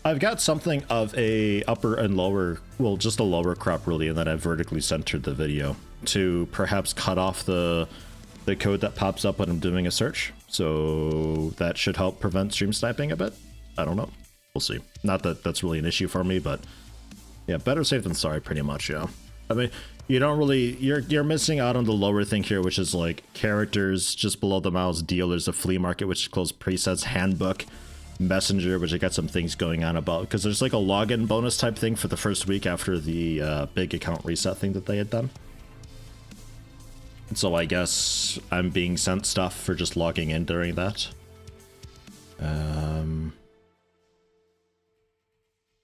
I've got something of a upper and lower, well, just a lower crop really, and then I've vertically centered the video to perhaps cut off the code that pops up when I'm doing a search. So that should help prevent stream sniping a bit. I don't know. We'll see. Not that that's really an issue for me, but yeah, better safe than sorry, pretty much. Yeah. I mean, you don't really, you're missing out on the lower thing here, which is like characters. Just below the mouse, dealers, a flea market, which closed presets, handbook, messenger, which I got some things going on about, because there's like a login bonus type thing for the first week after the big account reset thing that they had done. So I guess I'm being sent stuff for just logging in during that.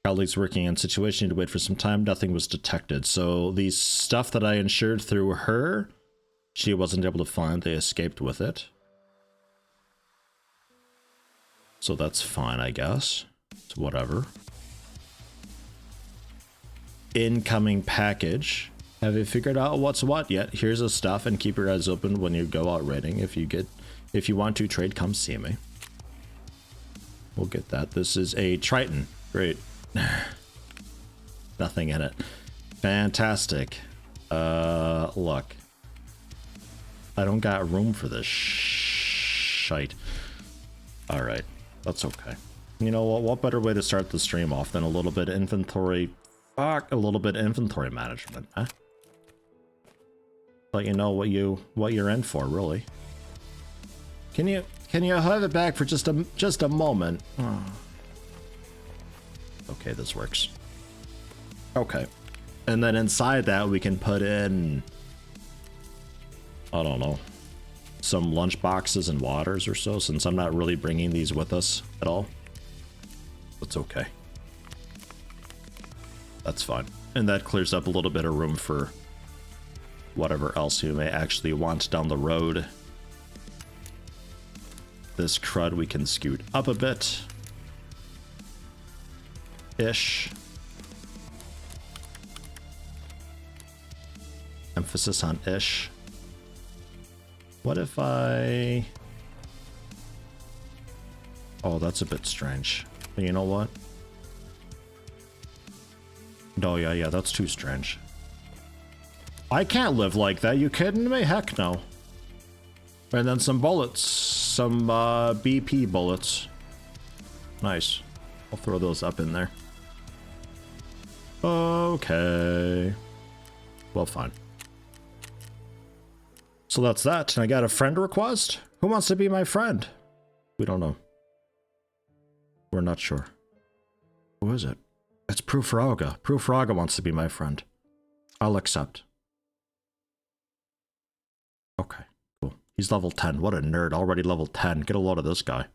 Colleagues working on situation to wait for some time. Nothing was detected. So the stuff that I insured through her, she wasn't able to find. They escaped with it. So that's fine, I guess. It's whatever. Incoming package. Have you figured out what's what yet? Here's the stuff, and keep your eyes open when you go out raiding. If you want to trade, come see me. We'll get that. This is a Triton. Great. Nothing in it. Fantastic. Look. I don't got room for this shite. Alright. That's okay. You know what better way to start the stream off than a little bit of inventory... Fuck, a little bit of inventory management, huh? Let you know what you're in for, really. Can you have it back for just a moment? Oh. Okay, this works. Okay. And then inside that we can put in, I don't know, some lunch boxes and waters or so, since I'm not really bringing these with us at all. That's okay. That's fine. And that clears up a little bit of room for whatever else you may actually want down the road. This crud we can scoot up a bit. Ish. Emphasis on ish. What if I... Oh, that's a bit strange. You know what? No, yeah, that's too strange. I can't live like that, you kidding me? Heck no. And then some bullets. Some BP bullets. Nice. I'll throw those up in there. Okay. Well, fine. So that's that. And I got a friend request. Who wants to be my friend? We don't know. We're not sure. Who is it? It's Prufraga. Prufraga wants to be my friend. I'll accept. Okay, cool. He's level 10. What a nerd. Already level 10. Get a load of this guy.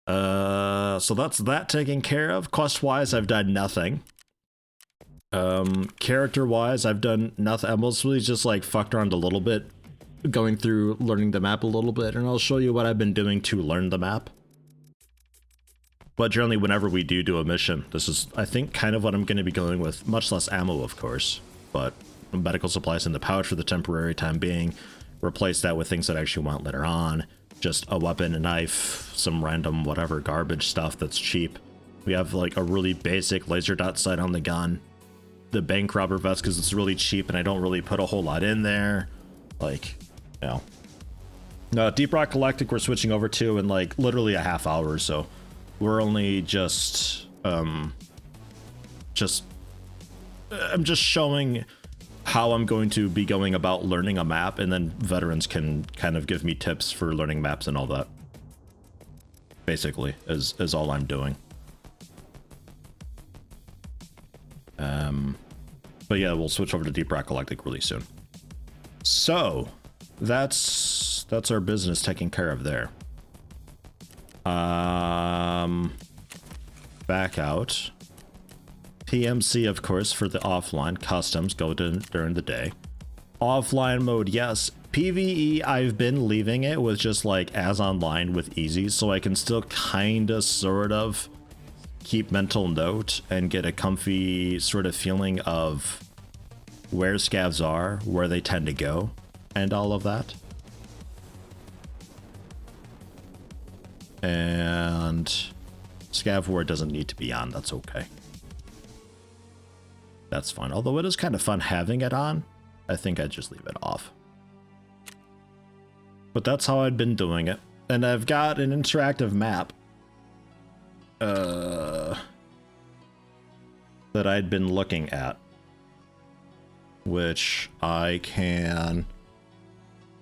So that's that taken care of. Quest-wise, I've done nothing. Character-wise, I've done nothing. I mostly just like fucked around a little bit, going through learning the map a little bit, and I'll show you what I've been doing to learn the map. But generally, whenever we do a mission, this is, I think, kind of what I'm going to be going with. Much less ammo, of course, but medical supplies in the pouch for the temporary time being. Replace that with things that I actually want later on. Just a weapon, a knife, some random whatever garbage stuff that's cheap. We have like a really basic laser dot sight on the gun. The bank robber vest because it's really cheap and I don't really put a whole lot in there. Like, you know. No, Deep Rock Galactic we're switching over to in like literally a half hour or so. We're only I'm just showing how I'm going to be going about learning a map, and then veterans can kind of give me tips for learning maps and all that. Basically, is all I'm doing. But yeah, we'll switch over to Deep Rock Galactic really soon. So that's our business taken care of there. Back out. PMC, of course, for the offline. Customs go during the day. Offline mode, yes. PvE, I've been leaving it with just like as online with easy, so I can still kinda sort of keep mental note and get a comfy sort of feeling of where scavs are, where they tend to go, and all of that. And Scav War doesn't need to be on. That's okay. That's fine. Although it is kind of fun having it on, I think I'd just leave it off. But that's how I'd been doing it. And I've got an interactive map that I'd been looking at, which I can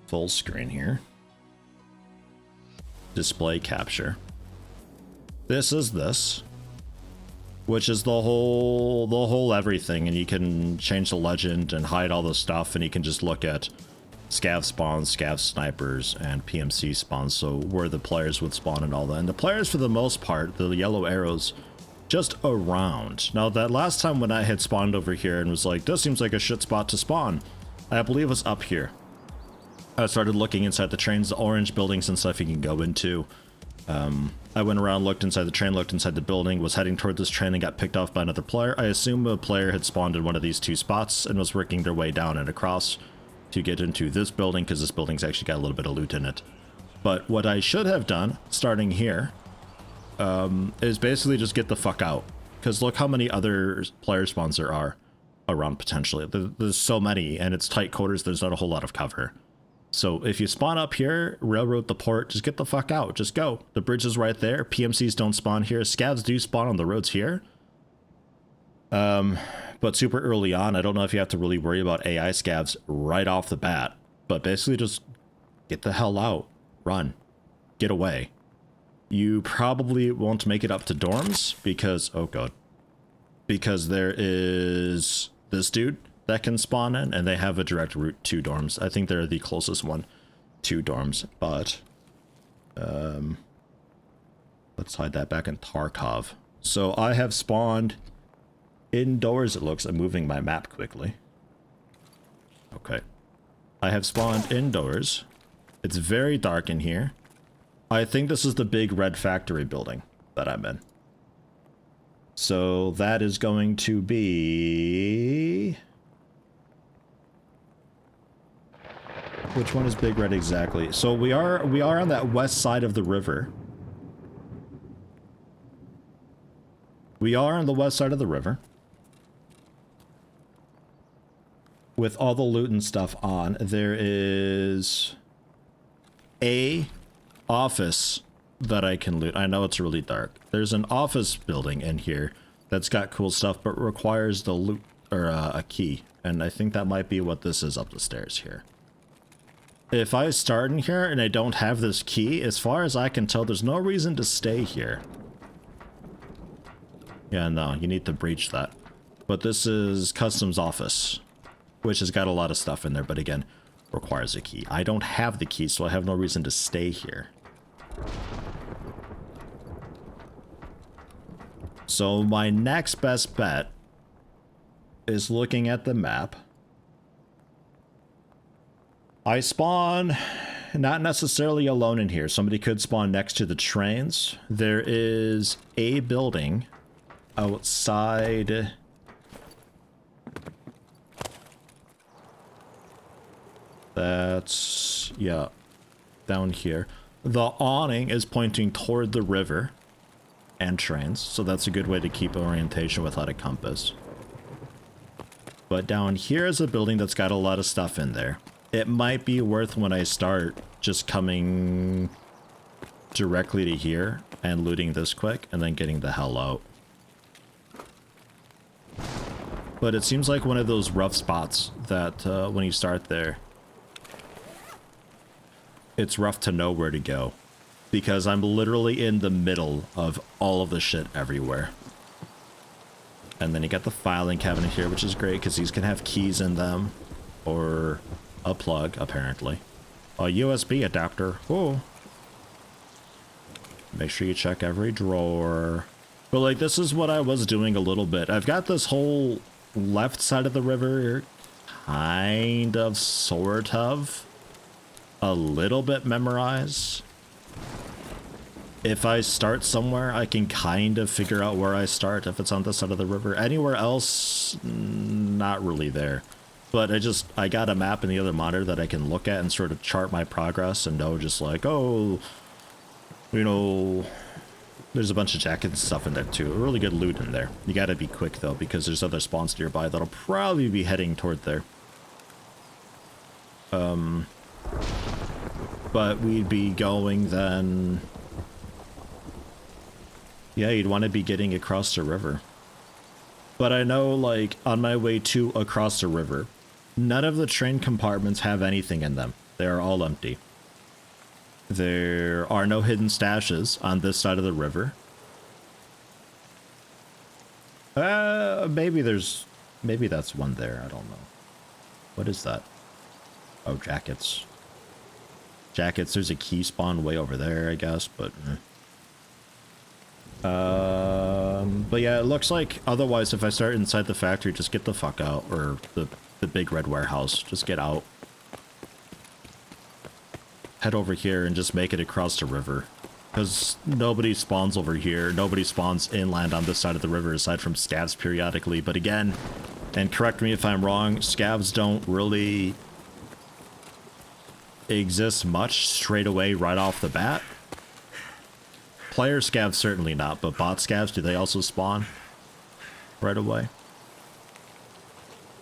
full screen here. Display capture. This is this, which is the whole everything, and you can change the legend and hide all the stuff, and you can just look at scav spawns, scav snipers, and PMC spawns, so where the players would spawn and all that. And the players, for the most part, the yellow arrows, just around. Now, that last time when I had spawned over here and was like, this seems like a shit spot to spawn, I believe it was up here. I started looking inside the trains, the orange buildings and stuff you can go into. I went around, looked inside the train, looked inside the building, was heading toward this train and got picked off by another player. I assume a player had spawned in one of these two spots and was working their way down and across to get into this building, because this building's actually got a little bit of loot in it. But what I should have done, starting here, is basically just get the fuck out. Because look how many other player spawns there are around potentially. There's so many, and it's tight quarters, there's not a whole lot of cover. So if you spawn up here, railroad the port, just get the fuck out. Just go. The bridge is right there. PMCs don't spawn here. Scavs do spawn on the roads here. But super early on, I don't know if you have to really worry about AI scavs right off the bat. But basically just get the hell out. Run. Get away. You probably won't make it up to dorms because, oh god. Because there is this dude that can spawn in, and they have a direct route to dorms. I think they're the closest one to dorms, but let's hide that back in Tarkov. So I have spawned indoors, it looks. I'm moving my map quickly. Okay. I have spawned indoors. It's very dark in here. I think this is the big red factory building that I'm in. So that is going to be... Which one is Big Red exactly? So we are on that west side of the river. We are on the west side of the river. With all the loot and stuff on. There is a office that I can loot. I know it's really dark. There's an office building in here that's got cool stuff, but requires the loot or a key. And I think that might be what this is up the stairs here. If I start in here and I don't have this key, as far as I can tell, there's no reason to stay here. Yeah, no, you need to breach that. But this is customs office, which has got a lot of stuff in there, but again, requires a key. I don't have the key, so I have no reason to stay here. So my next best bet is looking at the map. I spawn not necessarily alone in here. Somebody could spawn next to the trains. There is a building outside. That's, yeah, down here. The awning is pointing toward the river and trains, so that's a good way to keep orientation without a compass. But down here is a building that's got a lot of stuff in there. It might be worth, when I start, just coming directly to here and looting this quick and then getting the hell out. But it seems like one of those rough spots that when you start there, it's rough to know where to go. Because I'm literally in the middle of all of the shit everywhere. And then you got the filing cabinet here, which is great because these can have keys in them. Or a plug, apparently. A USB adapter. Oh. Make sure you check every drawer. But like, this is what I was doing a little bit. I've got this whole left side of the river kind of, sort of, a little bit memorized. If I start somewhere, I can kind of figure out where I start if it's on this side of the river. Anywhere else, not really there. But I got a map in the other monitor that I can look at and sort of chart my progress and know just like, oh, you know, There's a bunch of jackets and stuff in there too. Really good loot in there. You gotta be quick though, because there's other spawns nearby that'll probably be heading toward there. But we'd be going then... Yeah, you'd want to be getting across the river. But I know, like, on my way to across the river, none of the train compartments have anything in them. They are all empty. There are no hidden stashes on this side of the river. Maybe that's one there. I don't know. What is that? Oh, jackets. Jackets, there's a key spawn way over there, I guess, but... But yeah, it looks like otherwise if I start inside the factory, just get the fuck out, or the big red warehouse, just get out. Head over here and just make it across the river. Because nobody spawns over here, nobody spawns inland on this side of the river aside from scavs periodically, but again, and correct me if I'm wrong, scavs don't really exist much straight away right off the bat. Player scavs certainly not, but bot scavs, do they also spawn right away?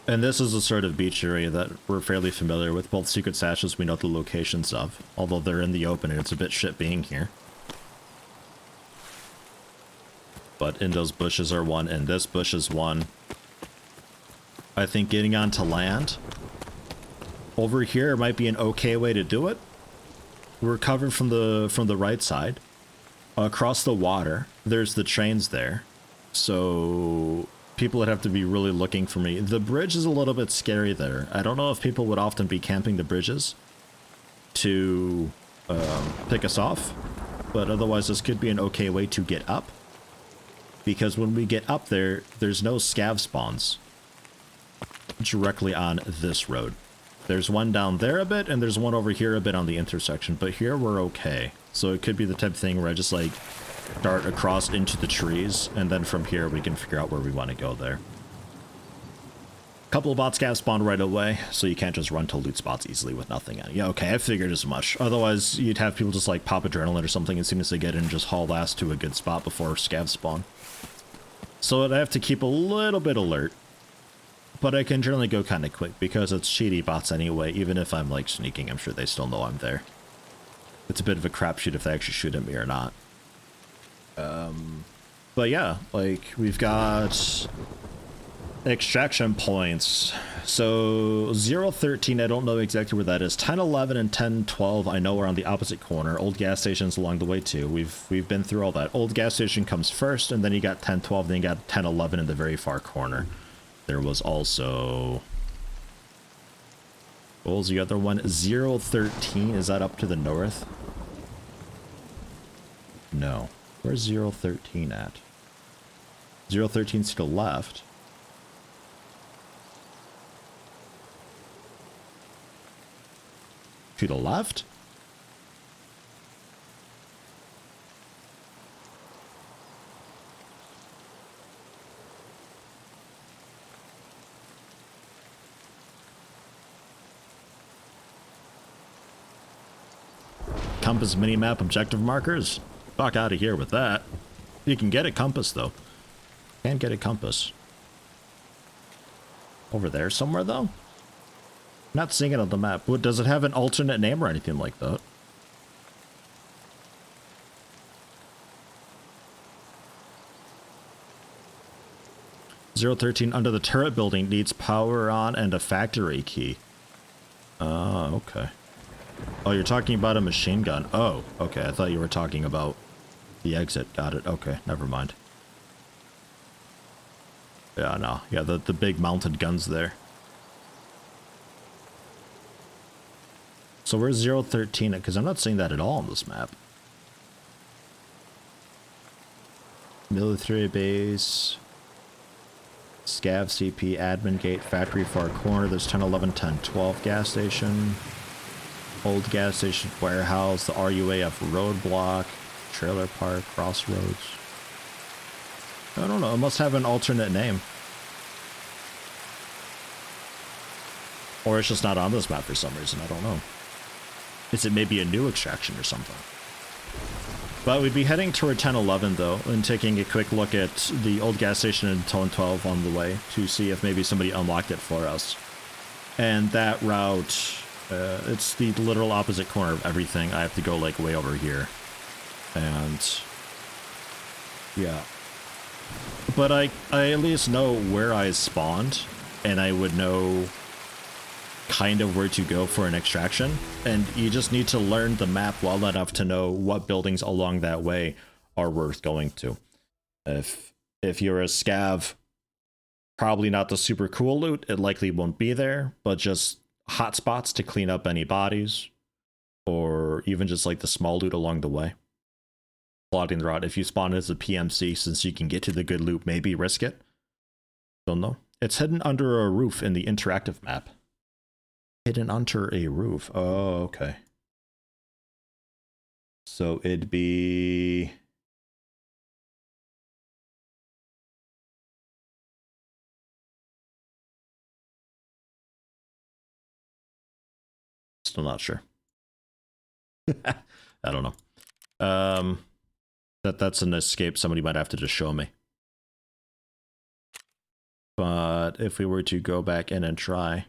And this is a sort of beach area that we're fairly familiar with. Both secret stashes we know the locations of, although they're in the open and it's a bit shit being here. But in those bushes are one, and this bush is one. I think getting onto land over here might be an okay way to do it. We're covered from the right side. Across the water, there's the trains there. So people would have to be really looking for me. The bridge is a little bit scary there. I don't know if people would often be camping the bridges to pick us off. But otherwise, this could be an okay way to get up. Because when we get up there, there's no scav spawns directly on this road. There's one down there a bit, and there's one over here a bit on the intersection, but here we're okay. So it could be the type of thing where I just like dart across into the trees, and then from here we can figure out where we want to go there. A couple of bot scavs spawn right away, so you can't just run to loot spots easily with nothing on it. Yeah, okay, I figured as much. Otherwise, you'd have people just like pop adrenaline or something as soon as they get in and just haul ass to a good spot before scavs spawn. So I have to keep a little bit alert. But I can generally go kind of quick because it's cheaty bots anyway. Even if I'm like sneaking, I'm sure they still know I'm there. It's a bit of a crapshoot if they actually shoot at me or not. But yeah, like we've got extraction points. So 013, I don't know exactly where that is. 1011 and 1012, I know are on the opposite corner. Old gas stations along the way too. We've been through all that. Old gas station comes first, and then you got 1012, then you got 1011 in the very far corner. There was also... What was the other one? 013, is that up to the north? No. Where's 013 at? 013's to the left. To the left? Compass minimap objective markers? Fuck out of here with that. You can get a compass though. Can't get a compass. Over there somewhere though? Not seeing it on the map. What, does it have an alternate name or anything like that? .013 under the turret building needs power on and a factory key. Oh, okay. Oh, you're talking about a machine gun. Oh, okay. I thought you were talking about the exit. Got it. Okay, never mind. Yeah, no. Yeah, the big mounted guns there. So where's 013? Because I'm not seeing that at all on this map. Military base. Scav CP, admin gate, factory far corner. There's 10, 11, 10, 12 gas station. Old gas station, warehouse, the RUAF roadblock, trailer park, crossroads. I don't know, it must have an alternate name. Or it's just not on this map for some reason, I don't know. Is it maybe a new extraction or something? But we'd be heading toward 1011 though, and taking a quick look at the old gas station in Tone 12 on the way to see if maybe somebody unlocked it for us. And that route, it's the literal opposite corner of everything. I have to go like way over here. And yeah. But I at least know where I spawned, and I would know kind of where to go for an extraction. And you just need to learn the map well enough to know what buildings along that way are worth going to. If you're a scav, probably not the super cool loot, it likely won't be there, but just hot spots to clean up any bodies, or even just like the small loot along the way. Plotting the route. If you spawn as a PMC, since you can get to the good loot, maybe risk it. Don't know. It's hidden under a roof in the interactive map. Hidden under a roof. Oh, okay. So it'd be... Still not sure. I don't know. That's an escape somebody might have to just show me. But if we were to go back in and try...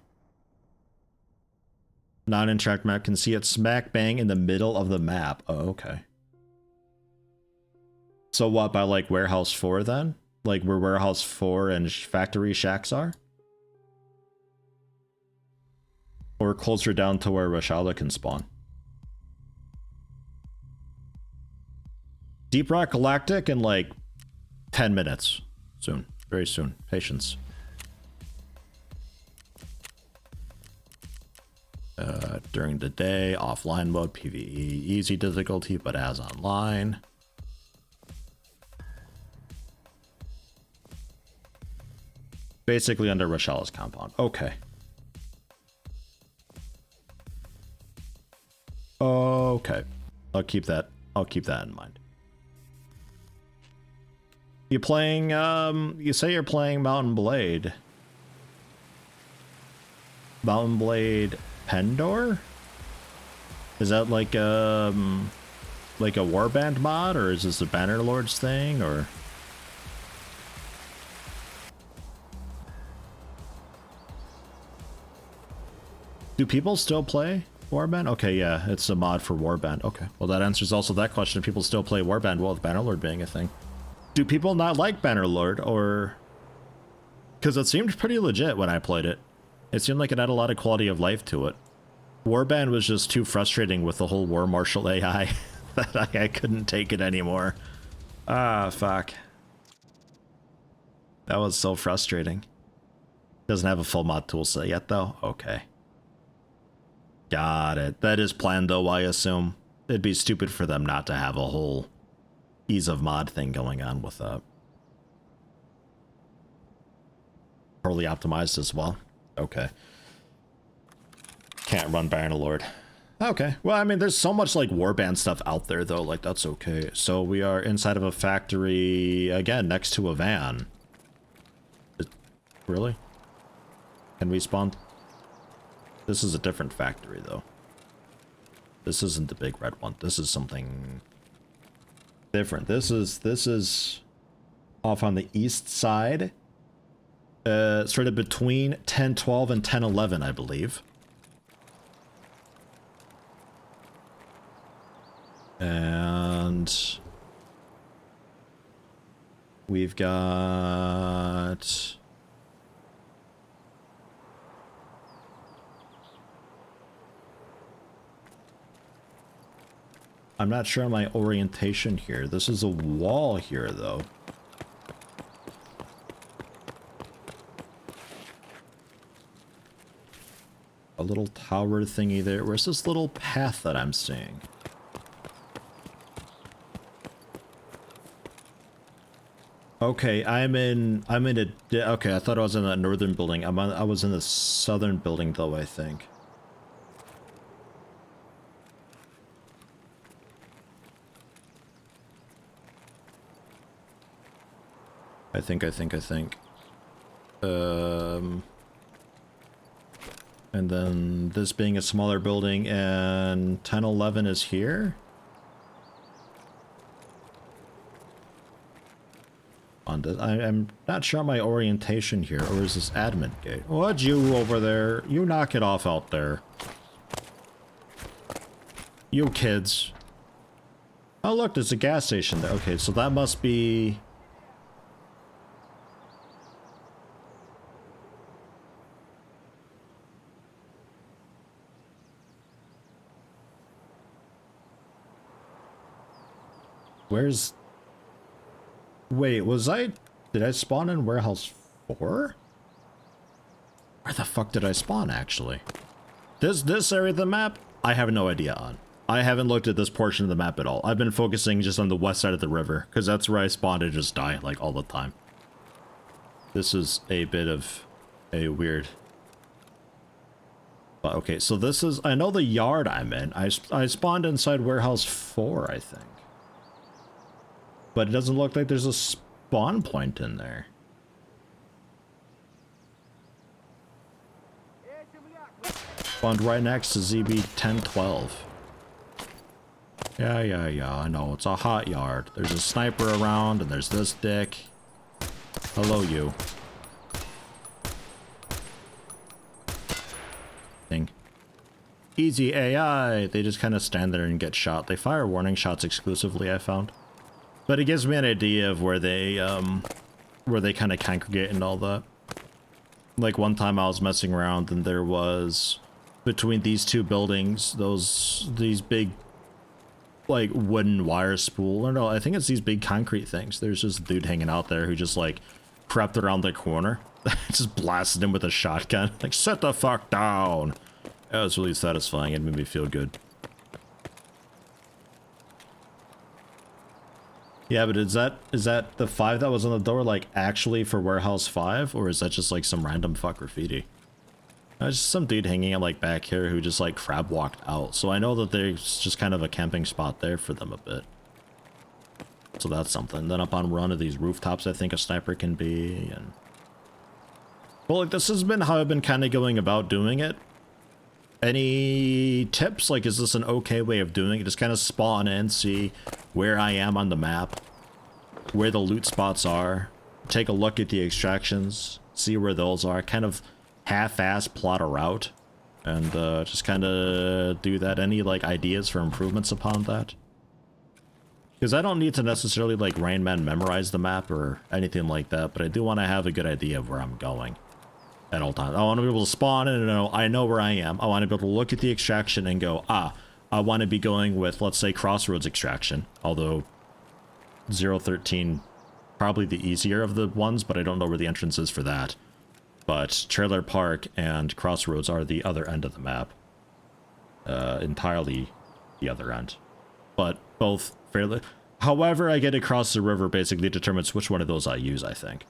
Non-interact map, can see it smack bang in the middle of the map. Oh, okay. So what, by like Warehouse 4 then? Like where Warehouse 4 and Factory Shacks are? Or closer down to where Rashala can spawn? Deep Rock Galactic in like 10 minutes. Soon. Very soon. Patience. During the day, offline mode, PvE, easy difficulty, but as online. Basically under Rashala's compound. Okay. Okay. I'll keep that in mind. You playing, you say you're playing Mountain Blade. Mountain Blade Pendor? Is that like a Warband mod, or is this a Bannerlords thing, or? Do people still play Warband? Okay, yeah, it's a mod for Warband. Okay, well that answers also that question. People still play Warband, well, with Bannerlord being a thing. Do people not like Bannerlord, or? Because it seemed pretty legit when I played it. It seemed like it had a lot of quality of life to it. Warband was just too frustrating with the whole War Marshal AI that I couldn't take it anymore. Ah, fuck. That was so frustrating. Doesn't have a full mod toolset yet, though? Okay. Got it. That is planned, though, I assume. It'd be stupid for them not to have a whole ease of mod thing going on with that. Poorly optimized as well. Okay. Can't run Bannerlord. Okay. Well, I mean, there's so much like Warband stuff out there, though. Like, that's okay. So we are inside of a factory, again, next to a van. Really? Can we spawn? This is a different factory, though. This isn't the big red one. This is something different. This is off on the east side. Sort of between 1012 and 1011, I believe. And we've got... I'm not sure on my orientation here. This is a wall here, though. A little tower thingy there. Where's this little path that I'm seeing? Okay, okay, I thought I was in that northern building. I was in the southern building, though, I think. I think. And then this being a smaller building, and 1011 is here? On this, I'm not sure my orientation here, or is this admin gate? What, you over there? You knock it off out there. You kids. Oh look, there's a gas station there. Okay, so that must be... Where's... Wait, did I spawn in warehouse 4? Where the fuck did I spawn, actually? This area of the map, I have no idea on. I haven't looked at this portion of the map at all. I've been focusing just on the west side of the river, because that's where I spawned and just die, like, all the time. This is a bit of a weird... But, okay, so this is... I know the yard I'm in. I spawned inside warehouse 4, I think. But it doesn't look like there's a spawn point in there. Spawned right next to ZB 1012. Yeah, I know. It's a hot yard. There's a sniper around, and there's this dick. Hello, you. Thing. Easy AI. They just kind of stand there and get shot. They fire warning shots exclusively, I found. But it gives me an idea of where they kind of congregate and all that. Like one time I was messing around and there was between these two buildings, these big like wooden wire spool, or no, I think it's these big concrete things. There's just a dude hanging out there who just like crept around the corner, just blasted him with a shotgun. Like, sit the fuck down. That was really satisfying. It made me feel good. Yeah, but is that the 5 that was on the door, like, actually for warehouse 5? Or is that just, like, some random fuck graffiti? Just some dude hanging out, like, back here who just, like, crab walked out. So I know that there's just kind of a camping spot there for them a bit. So that's something. Then up on one of these rooftops, I think a sniper can be, and... Well, like, this has been how I've been kind of going about doing it. Any tips? Like, is this an okay way of doing it? Just kind of spawn in, see where I am on the map, where the loot spots are, take a look at the extractions, see where those are, kind of half-ass plot a route, and just kind of do that. Any, like, ideas for improvements upon that? Because I don't need to necessarily, like, Rain Man memorize the map or anything like that, but I do want to have a good idea of where I'm going at all times. I want to be able to spawn in and know I know where I am. I want to be able to look at the extraction and go, ah, I want to be going with, let's say, Crossroads extraction. Although 013 probably the easier of the ones, but I don't know where the entrance is for that. But Trailer Park and Crossroads are the other end of the map. Entirely the other end. But both fairly... However I get across the river basically determines which one of those I use, I think.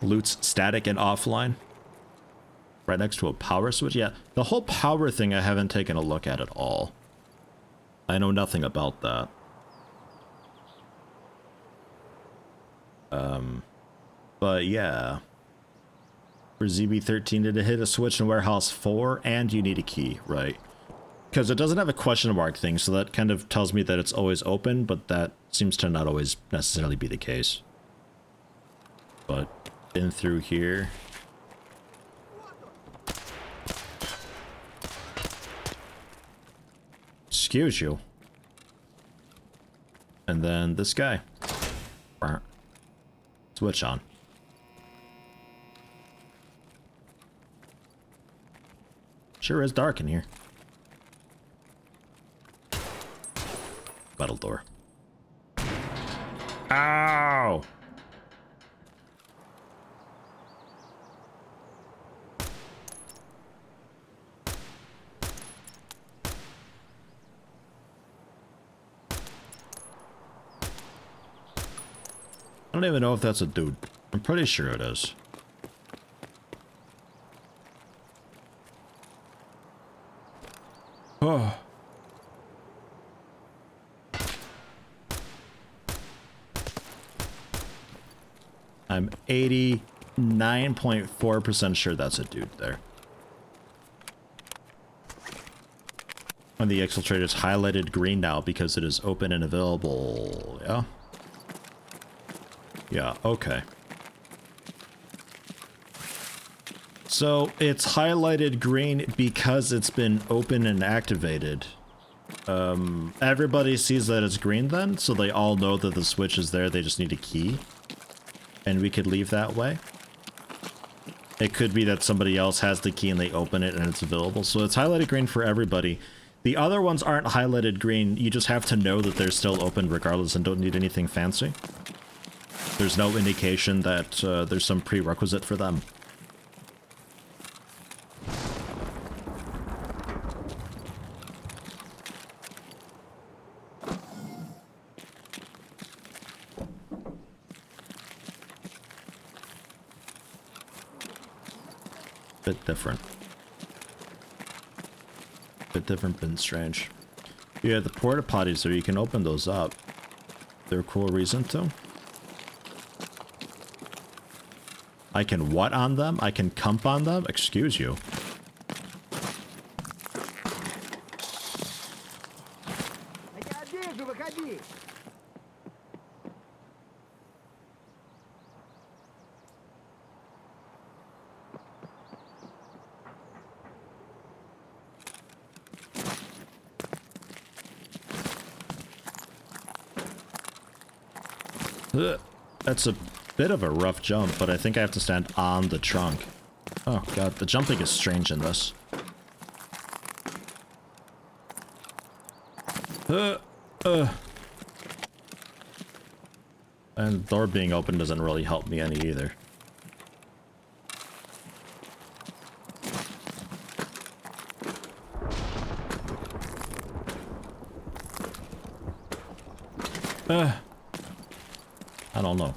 Loot's static and offline. Right next to a power switch. Yeah, the whole power thing I haven't taken a look at all. I know nothing about that. But yeah. For ZB13, did it hit a switch in Warehouse 4 and you need a key, right? Because it doesn't have a question mark thing, so that kind of tells me that it's always open, but that seems to not always necessarily be the case. But in through here. Excuse you. And then this guy. Switch on. Sure is dark in here. Metal door. Ow! I don't even know if that's a dude. I'm pretty sure it is. Oh. I'm 89.4% sure that's a dude there. And the exfiltrator is highlighted green now because it is open and available. Yeah. Yeah, okay. So it's highlighted green because it's been open and activated. Everybody sees that it's green then, so they all know that the switch is there, they just need a key. And we could leave that way. It could be that somebody else has the key and they open it and it's available. So it's highlighted green for everybody. The other ones aren't highlighted green. You just have to know that they're still open regardless and don't need anything fancy. There's no indication that there's some prerequisite for them. Bit different. Bit different, been strange. Yeah, the porta potties there, you can open those up. They're a cool reason to. I can what on them? I can comp on them? Excuse you. That's a bit of a rough jump, but I think I have to stand on the trunk. Oh god, the jumping is strange in this. And the door being open doesn't really help me any either. I don't know.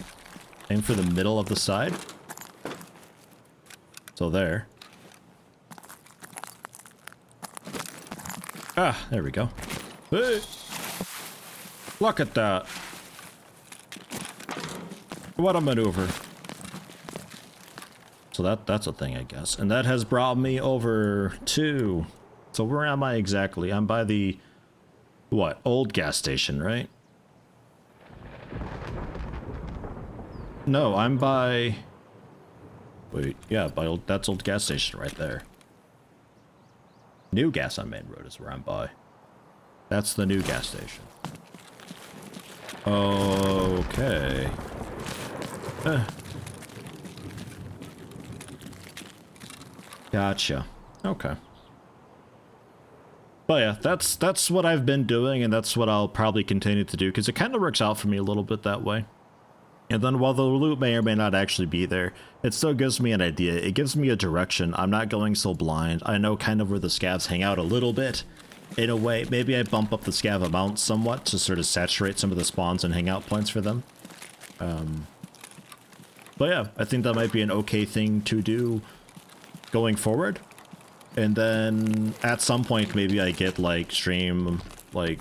Aim for the middle of the side. So there. Ah, there we go. Hey! Look at that. What a maneuver. So that's a thing, I guess. And that has brought me over to... So where am I exactly? I'm by the... What? Old gas station, right? No, I'm by... Wait, yeah, by old... That's old gas station right there. New gas on main road is where I'm by. That's the new gas station. Okay. Gotcha. Okay. But yeah, that's what I've been doing, and that's what I'll probably continue to do, because it kind of works out for me a little bit that way. And then while the loot may or may not actually be there, it still gives me an idea. It gives me a direction. I'm not going so blind. I know kind of where the scavs hang out a little bit. In a way, maybe I bump up the scav amount somewhat to sort of saturate some of the spawns and hangout points for them. But yeah, I think that might be an okay thing to do going forward. And then at some point, maybe I get like stream like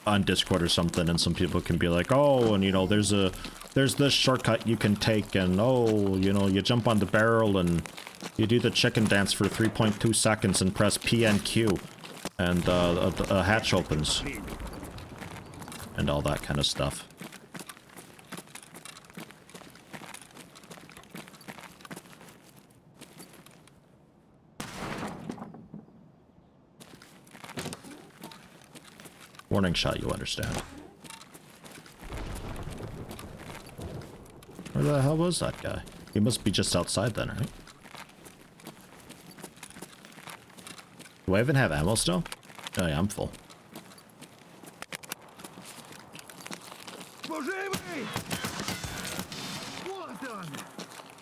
on Discord or something, and some people can be like, oh, and you know, there's this shortcut you can take, and oh, you know, you jump on the barrel and you do the chicken dance for 3.2 seconds and press P and Q, and a hatch opens, and all that kind of stuff. Warning shot, you understand. Where the hell was that guy? He must be just outside then, right? Do I even have ammo still? Oh yeah, I'm full.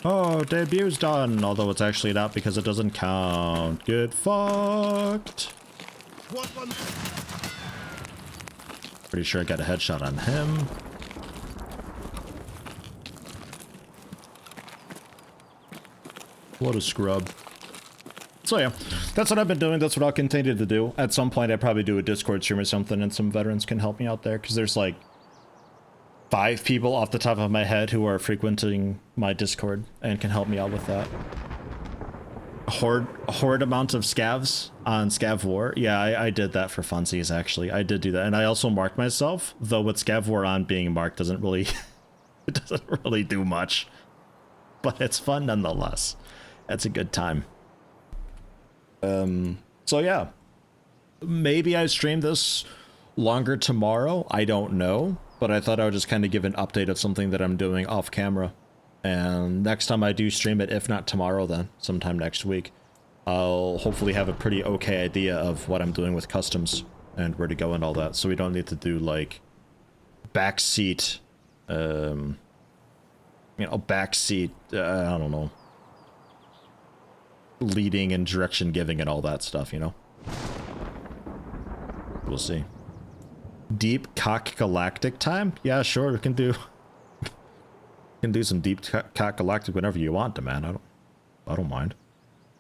Oh, debut's done, although it's actually not because it doesn't count. Get fucked. Pretty sure I got a headshot on him. What a scrub. So yeah, that's what I've been doing. That's what I'll continue to do. At some point, I'd probably do a Discord stream or something, and some veterans can help me out there, because there's like 5 people off the top of my head who are frequenting my Discord and can help me out with that. A horde amount of scavs on Scav War. Yeah, I did that for funsies, actually. I did do that. And I also marked myself, though with Scav War on being marked doesn't really It doesn't really do much, but it's fun nonetheless. It's a good time. So yeah, maybe I stream this longer tomorrow. I don't know, but I thought I would just kind of give an update of something that I'm doing off camera. And next time I do stream it, if not tomorrow, then sometime next week, I'll hopefully have a pretty okay idea of what I'm doing with customs and where to go and all that. So we don't need to do like backseat, you know, backseat, I don't know, leading and direction giving and all that stuff, you know? We'll see. Deep cock galactic time? Yeah, sure, we can do some deep cock galactic whenever you want, man. I don't mind.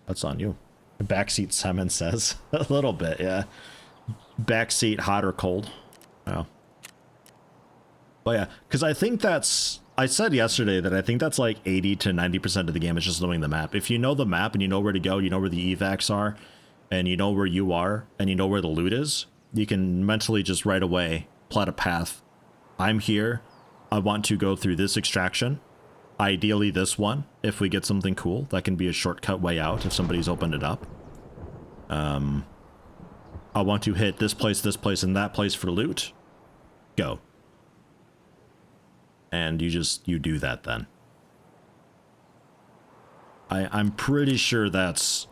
That's on you. Backseat Simon says. A little bit, yeah. Backseat hot or cold. Yeah. But yeah, because I think that's... I said yesterday that I think that's like 80 to 90% of the game is just knowing the map. If you know the map and you know where to go, you know where the evacs are, and you know where you are, and you know where the loot is, you can mentally just right away plot a path. I'm here. I want to go through this extraction. Ideally this one, if we get something cool. That can be a shortcut way out if somebody's opened it up. I want to hit this place, and that place for loot. Go. And you do that then. I'm pretty sure that's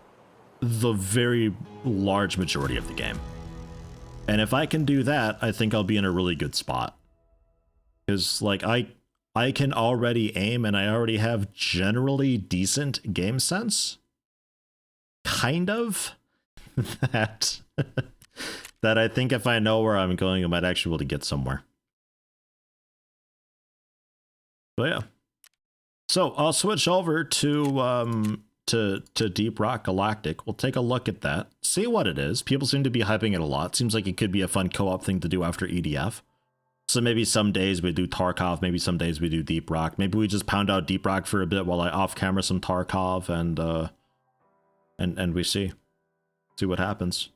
the very large majority of the game. And if I can do that, I think I'll be in a really good spot. Because, like, I can already aim, and I already have generally decent game sense. Kind of. That I think if I know where I'm going, I might actually be able to get somewhere. But yeah. So I'll switch over to Deep Rock Galactic. We'll take a look at that, see what it is. People seem to be hyping it a lot. Seems like it could be a fun co-op thing to do after EDF. So maybe some days we do Tarkov, maybe some days we do Deep Rock. Maybe we just pound out Deep Rock for a bit while I off-camera some Tarkov and we see what happens.